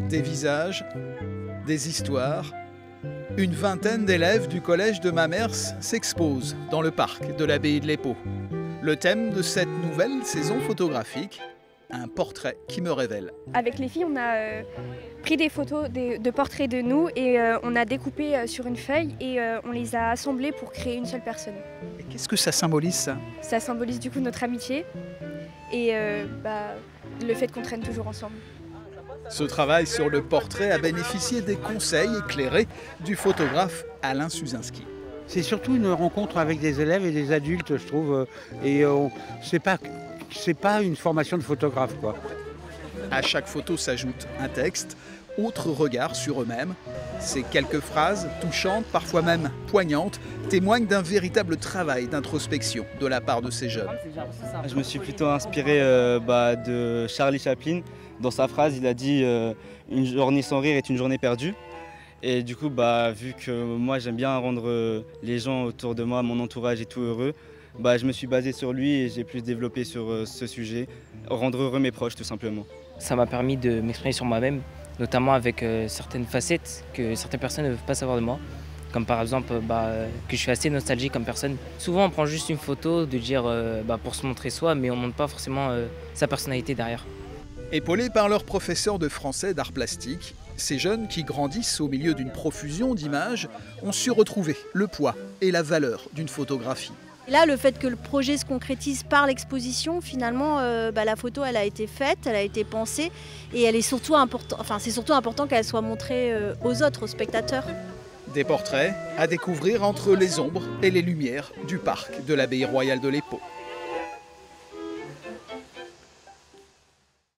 Des visages, des histoires. Une vingtaine d'élèves du collège de Mamers s'exposent dans le parc de l'abbaye de l'Épau. Le thème de cette nouvelle saison photographique, un portrait qui me révèle. Avec les filles, on a pris des photos de portraits de nous et on a découpé sur une feuille et on les a assemblés pour créer une seule personne. Et qu'est-ce que ça symbolise, ça? Ça symbolise du coup notre amitié et le fait qu'on traîne toujours ensemble. Ce travail sur le portrait a bénéficié des conseils éclairés du photographe Alain Suzinski. C'est surtout une rencontre avec des élèves et des adultes, je trouve. Et c'est pas une formation de photographe, quoi. À chaque photo s'ajoute un texte, autre regard sur eux-mêmes. Ces quelques phrases, touchantes, parfois même poignantes, témoignent d'un véritable travail d'introspection de la part de ces jeunes. Je me suis plutôt inspiré de Charlie Chaplin. Dans sa phrase, il a dit « Une journée sans rire est une journée perdue ». Et du coup, vu que moi j'aime bien rendre les gens autour de moi, mon entourage et tout heureux, je me suis basé sur lui et j'ai plus développé sur ce sujet, rendre heureux mes proches tout simplement. Ça m'a permis de m'exprimer sur moi-même, notamment avec certaines facettes que certaines personnes ne peuvent pas savoir de moi. Comme par exemple que je suis assez nostalgique comme personne. Souvent on prend juste une photo de dire pour se montrer soi, mais on ne montre pas forcément sa personnalité derrière. Épaulés par leur professeur de français d'art plastique, ces jeunes qui grandissent au milieu d'une profusion d'images ont su retrouver le poids et la valeur d'une photographie. Et là, le fait que le projet se concrétise par l'exposition, finalement, la photo, elle a été faite, elle a été pensée, et elle est surtout c'est surtout important qu'elle soit montrée aux autres, aux spectateurs. Des portraits à découvrir entre les ombres et les lumières du parc de l'abbaye royale de l'Épau.